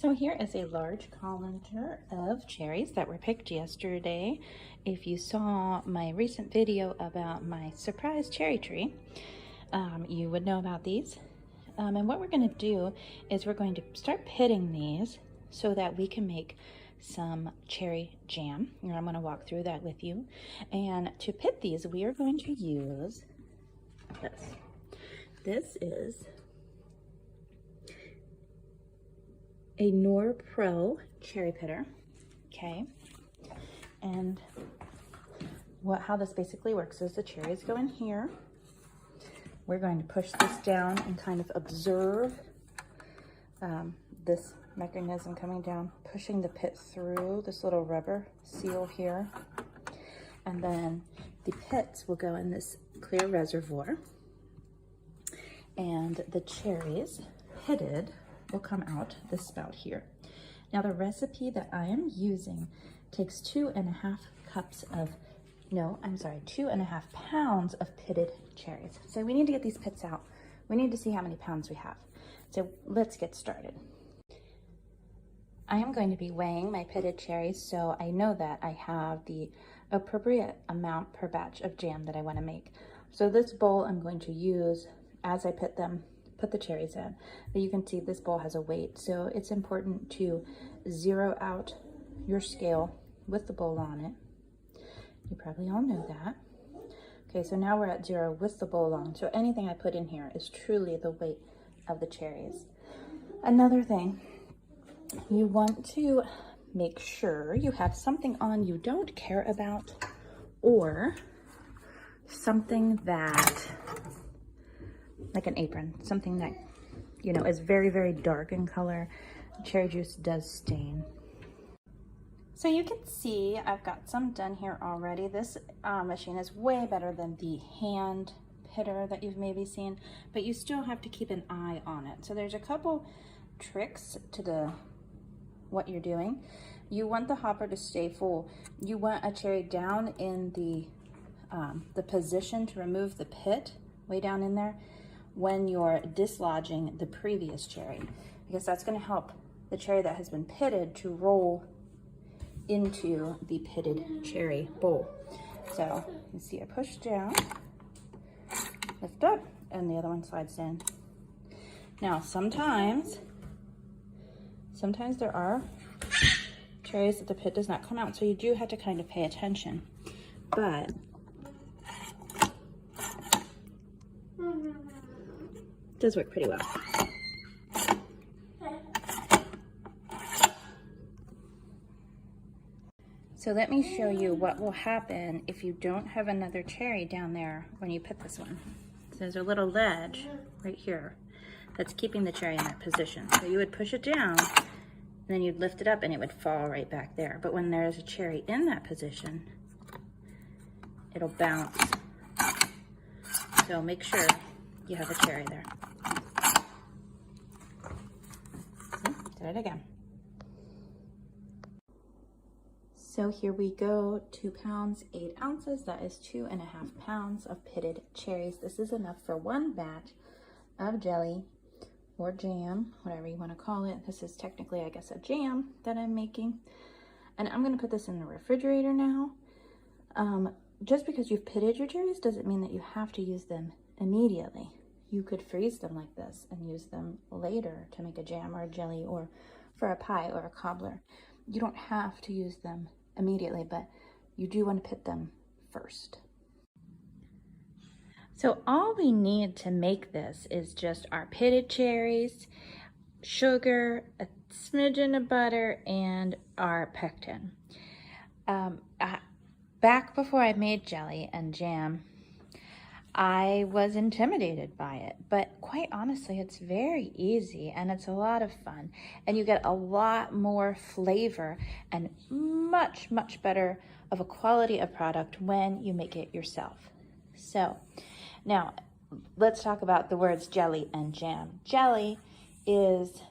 So here is a large colander of cherries that were picked yesterday. If you saw my recent video about my surprise cherry tree, you would know about these. And what we're going to do is we're going to start pitting these so that we can make some cherry jam. And I'm going to walk through that with you. And to pit these, we are going to use this. This is a Nor Pro cherry pitter, okay? And how this basically works is the cherries go in here. We're going to push this down and kind of observe this mechanism coming down, pushing the pit through this little rubber seal here. And then the pits will go in this clear reservoir. And the cherries pitted will come out this spout here. Now the recipe that I am using takes 2.5 pounds of pitted cherries. So we need to get these pits out. We need to see how many pounds we have. So let's get started. I am going to be weighing my pitted cherries so I know that I have the appropriate amount per batch of jam that I want to make. So this bowl I'm going to use as I pit them, put the cherries in. But you can see this bowl has a weight, so it's important to zero out your scale with the bowl on it. You probably all know that. Okay, so now we're at 0 with the bowl on, so anything I put in here is truly the weight of the cherries. Another thing, you want to make sure you have something on you don't care about, or something that, like an apron, something that, you know, is very, very dark in color. Cherry juice does stain. So you can see I've got some done here already. This machine is way better than the hand pitter that you've maybe seen, but you still have to keep an eye on it. So there's a couple tricks to what you're doing. You want the hopper to stay full. You want a cherry down in the position to remove the pit, way down in there, when you're dislodging the previous cherry, because that's going to help the cherry that has been pitted to roll into the pitted cherry bowl. So you see I push down, lift up, and the other one slides in. Now sometimes there are cherries that the pit does not come out, so you do have to kind of pay attention. But it does work pretty well. So let me show you what will happen if you don't have another cherry down there when you pit this one. So there's a little ledge right here that's keeping the cherry in that position. So you would push it down, and then you'd lift it up and it would fall right back there. But when there's a cherry in that position, it'll bounce. So make sure you have a cherry there. See? Did it again. So here we go, 2 pounds, 8 ounces. That is 2.5 pounds of pitted cherries. This is enough for 1 batch of jelly or jam, whatever you want to call it. This is technically, I guess, a jam that I'm making. And I'm going to put this in the refrigerator now. Just because you've pitted your cherries doesn't mean that you have to use them immediately. You could freeze them like this and use them later to make a jam or a jelly or for a pie or a cobbler. You don't have to use them immediately, but you do want to pit them first. So all we need to make this is just our pitted cherries, sugar, a smidgen of butter, and our pectin. Back before I made jelly and jam, I was intimidated by it, but quite honestly, it's very easy and it's a lot of fun, and you get a lot more flavor and much, much better of a quality of product when you make it yourself. So now let's talk about the words jelly and jam. Jelly is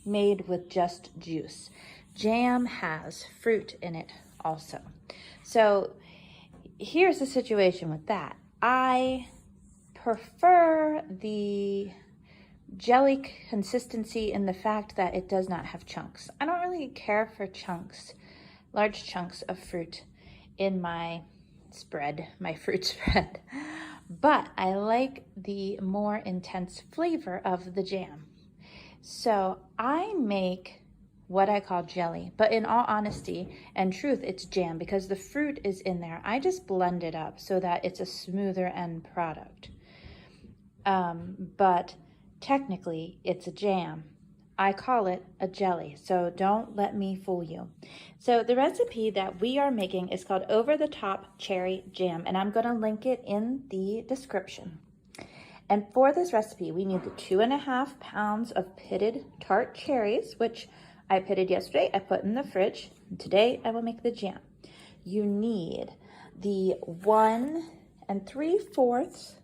made with just juice. Jam has fruit in it also. So here's the situation with that. I prefer the jelly consistency in the fact that it does not have chunks. I don't really care for chunks, large chunks of fruit in my spread, my fruit spread, but I like the more intense flavor of the jam. So I make what I call jelly, but in all honesty and truth, it's jam because the fruit is in there. I just blend it up so that it's a smoother end product. But technically it's a jam. I call it a jelly, so don't let me fool you. So the recipe that we are making is called Over the Top Cherry Jam, and I'm gonna link it in the description. And for this recipe, we need the 2.5 pounds of pitted tart cherries, which I pitted yesterday, I put in the fridge. And today I will make the jam. You need the 1 3/4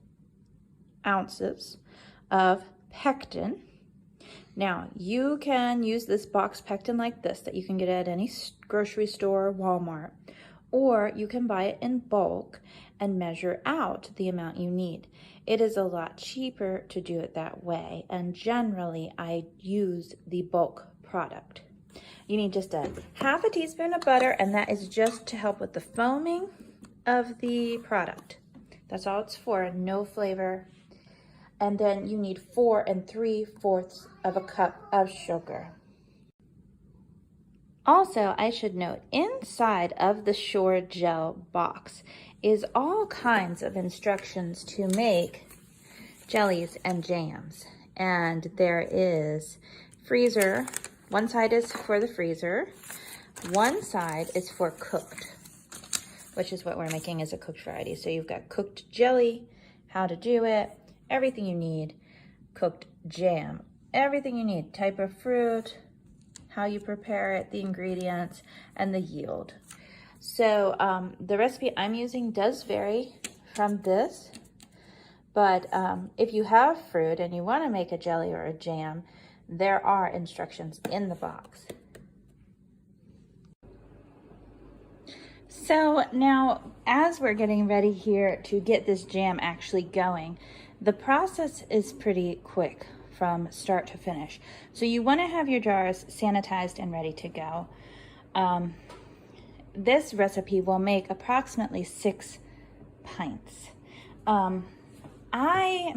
ounces of pectin. Now, you can use this box pectin like this that you can get at any grocery store, Walmart, or you can buy it in bulk and measure out the amount you need. It is a lot cheaper to do it that way, and generally I use the bulk product. You need just a 1/2 teaspoon of butter, and that is just to help with the foaming of the product. That's all it's for, no flavor. And then you need 4 3/4 of a cup of sugar. Also, I should note, inside of the Shore Gel box is all kinds of instructions to make jellies and jams. And there is freezer. One side is for the freezer. One side is for cooked, which is what we're making as a cooked variety. So you've got cooked jelly, how to do it, everything you need, cooked jam, everything you need, type of fruit, how you prepare it, the ingredients, and the yield. So the recipe I'm using does vary from this, but if you have fruit and you want to make a jelly or a jam, there are instructions in the box. So now, as we're getting ready here to get this jam actually going, the process is pretty quick from start to finish. So you want to have your jars sanitized and ready to go. This recipe will make approximately 6 pints. I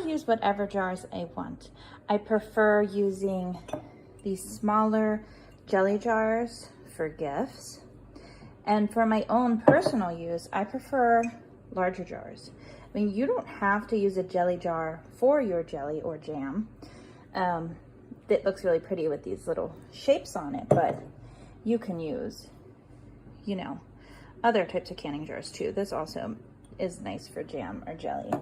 use whatever jars I want. I prefer using these smaller jelly jars for gifts. And for my own personal use, I prefer larger jars. I mean, you don't have to use a jelly jar for your jelly or jam. It looks really pretty with these little shapes on it, but you can use, you know, other types of canning jars too. This also is nice for jam or jelly.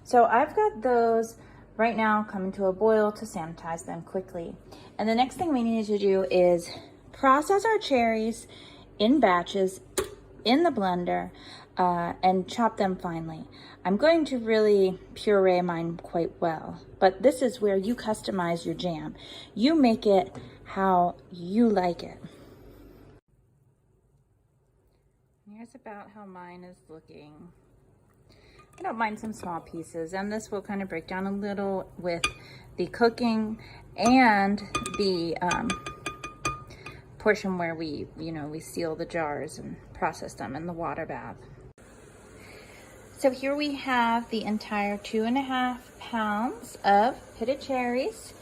So I've got those right now coming to a boil to sanitize them quickly. And the next thing we need to do is process our cherries in batches in the blender and chop them finely. I'm going to really puree mine quite well, but this is where you customize your jam. You make it how you like it. Here's about how mine is looking. I don't mind some small pieces, and this will kind of break down a little with the cooking and the portion where we seal the jars and process them in the water bath. So here we have the entire 2.5 pounds of pitted cherries,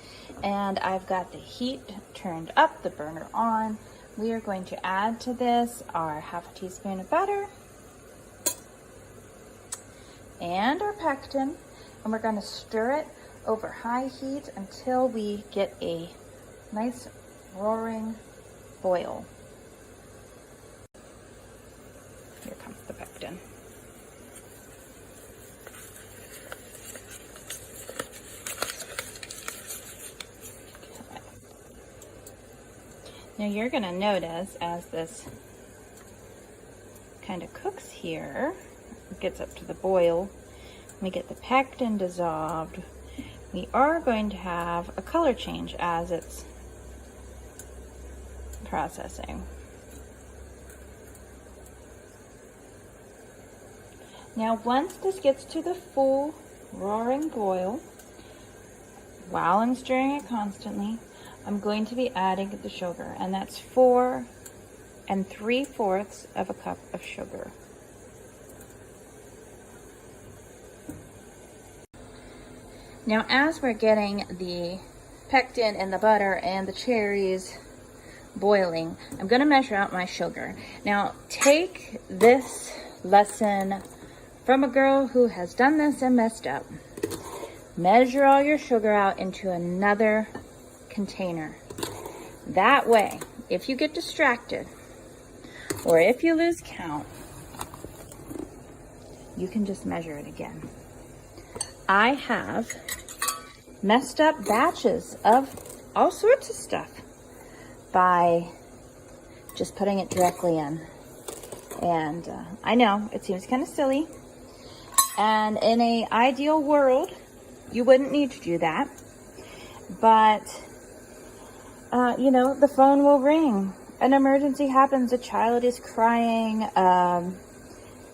and I've got the heat turned up, the burner on. We are going to add to this our 1/2 teaspoon of butter and our pectin, and we're going to stir it over high heat until we get a nice roaring boil. Here comes the pectin. Now you're going to notice as this kind of cooks here, it gets up to the boil, we get the pectin dissolved, we are going to have a color change as it's processing. Now once this gets to the full roaring boil, while I'm stirring it constantly, I'm going to be adding the sugar, and that's 4 3/4 of a cup of sugar. Now, as we're getting the pectin and the butter and the cherries boiling, I'm going to measure out my sugar. Now, take this lesson from a girl who has done this and messed up. Measure all your sugar out into another container. That way, if you get distracted or if you lose count, you can just measure it again. I have messed up batches of all sorts of stuff by just putting it directly in. And I know it seems kind of silly. And in an ideal world, you wouldn't need to do that. But, you know, the phone will ring. An emergency happens, a child is crying,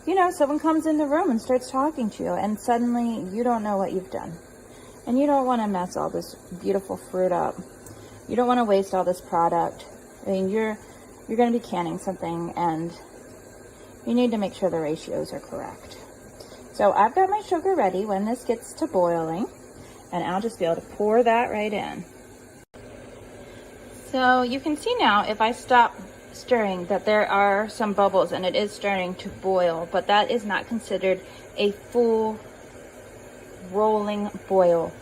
you know, someone comes in the room and starts talking to you, and suddenly you don't know what you've done. And you don't want to mess all this beautiful fruit up. You don't want to waste all this product. I mean, you're going to be canning something, and you need to make sure the ratios are correct. So I've got my sugar ready when this gets to boiling, and I'll just be able to pour that right in. So you can see now, if I stop stirring, that there are some bubbles and it is starting to boil, but that is not considered a full rolling boil.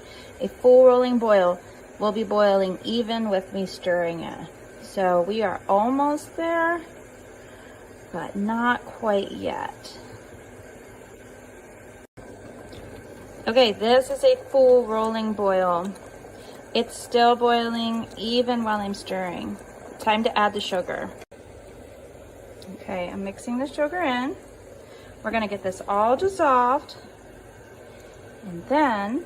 A full rolling boil will be boiling even with me stirring it. So we are almost there, but not quite yet. Okay, this is a full rolling boil. It's still boiling even while I'm stirring. Time to add the sugar. Okay, I'm mixing the sugar in. We're gonna get this all dissolved. And then,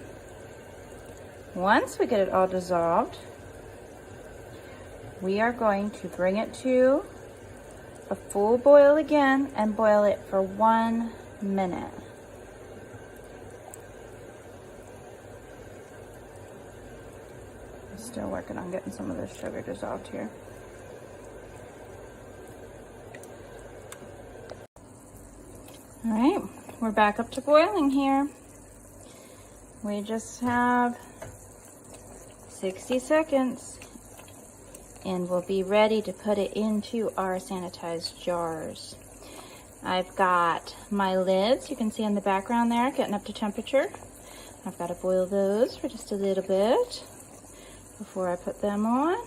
once we get it all dissolved, we are going to bring it to a full boil again and boil it for 1 minute. I'm still working on getting some of this sugar dissolved here. All right, we're back up to boiling here. We just have 60 seconds and we'll be ready to put it into our sanitized jars. I've got my lids, you can see in the background there, getting up to temperature. I've got to boil those for just a little bit before I put them on.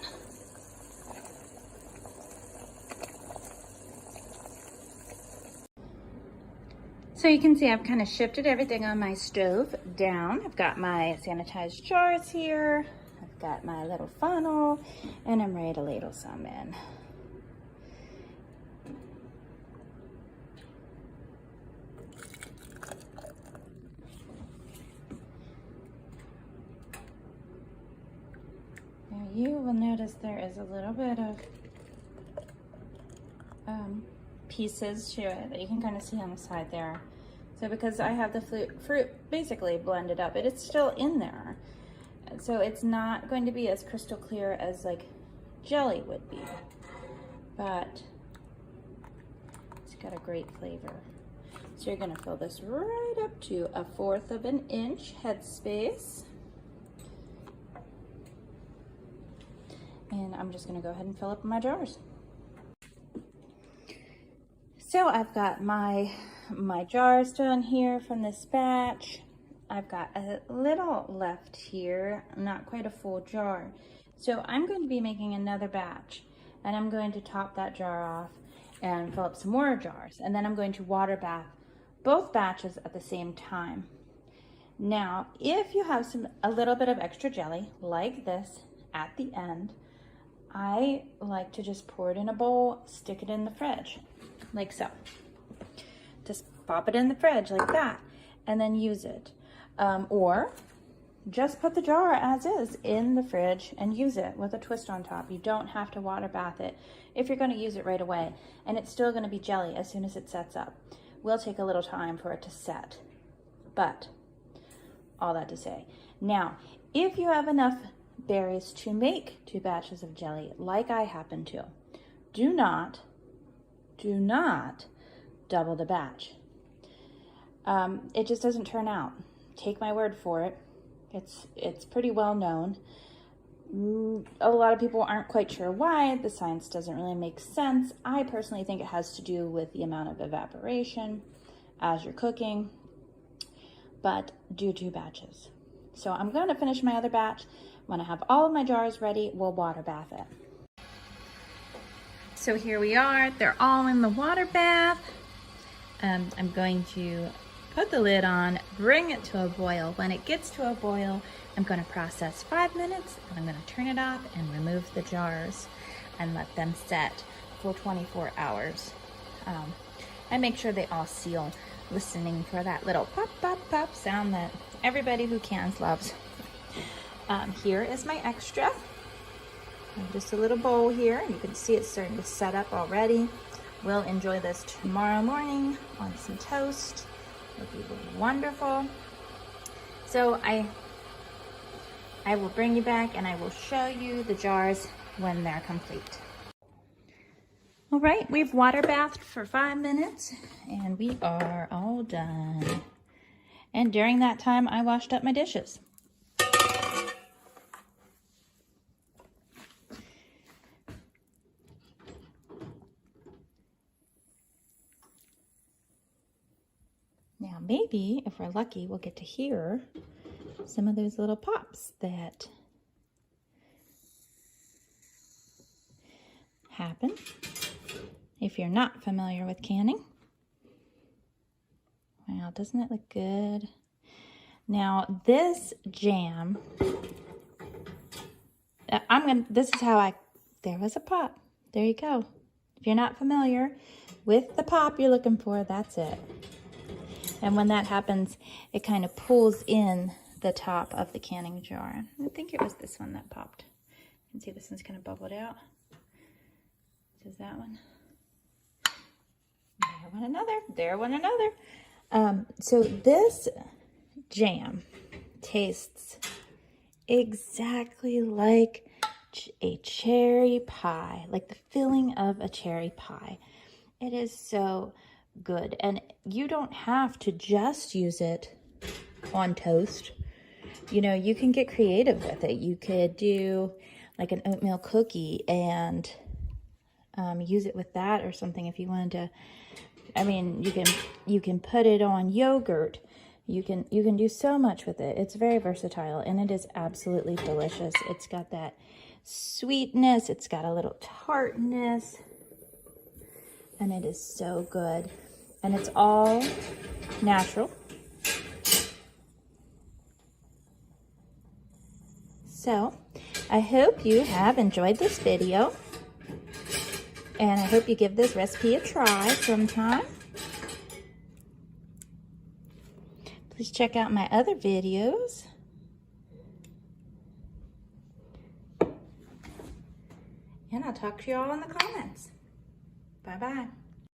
So you can see I've kind of shifted everything on my stove down. I've got my sanitized jars here. I've got my little funnel, and I'm ready to ladle some in. Now you will notice there is a little bit of pieces to it that you can kind of see on the side there. So because I have the fruit basically blended up, it's still in there. So it's not going to be as crystal clear as like jelly would be, but it's got a great flavor. So you're gonna fill this right up to 1/4 of an inch headspace. And I'm just gonna go ahead and fill up my jars. So I've got my jars done here from this batch. I've got a little left here, not quite a full jar. So I'm going to be making another batch, and I'm going to top that jar off and fill up some more jars. And then I'm going to water bath both batches at the same time. Now, if you have a little bit of extra jelly like this at the end, I like to just pour it in a bowl, stick it in the fridge, like so. Just pop it in the fridge like that, and then use it. Or just put the jar as is in the fridge and use it with a twist on top. You don't have to water bath it if you're going to use it right away, and it's still going to be jelly as soon as it sets up. Will take a little time for it to set, but all that to say. Now, If you have enough berries to make 2 batches of jelly, like I happen to, do not double the batch. It just doesn't turn out. Take my word for it. It's pretty well known. A lot of people aren't quite sure why. The science doesn't really make sense. I personally think it has to do with the amount of evaporation as you're cooking, but do 2 batches. So I'm going to finish my other batch. When I have all of my jars ready, we'll water bath it. So here we are. They're all in the water bath. I'm going to put the lid on, bring it to a boil. When it gets to a boil, I'm going to process 5 minutes, and I'm going to turn it off and remove the jars and let them set for 24 hours. I make sure they all seal, listening for that little pop, pop, pop sound that everybody who cans loves. Here is my extra. Just a little bowl here. You can see it's starting to set up already. We'll enjoy this tomorrow morning on some toast. It'll be wonderful. So I will bring you back and I will show you the jars when they're complete. All right, we've water bathed for 5 minutes and we are all done. And during that time, I washed up my dishes. Now maybe, if we're lucky, we'll get to hear some of those little pops that happen if you're not familiar with canning. Wow, doesn't it look good? Now this jam, this is how there was a pop. There you go. If you're not familiar with the pop you're looking for, that's it. And when that happens, it kind of pulls in the top of the canning jar. I think it was this one that popped. You can see this one's kind of bubbled out. This is that one. There went another. There went another. So this jam tastes exactly like a cherry pie, like the filling of a cherry pie. It is so good, and you don't have to just use it on toast. You know, you can get creative with it. You could do like an oatmeal cookie and use it with that or something if you wanted to. I mean, you can put it on yogurt. You can do so much with it. It's very versatile and it is absolutely delicious. It's got that sweetness, it's got a little tartness, and it is so good. And it's all natural. So I hope you have enjoyed this video, and I hope you give this recipe a try sometime. Please check out my other videos. And I'll talk to you all in the comments. Bye-bye.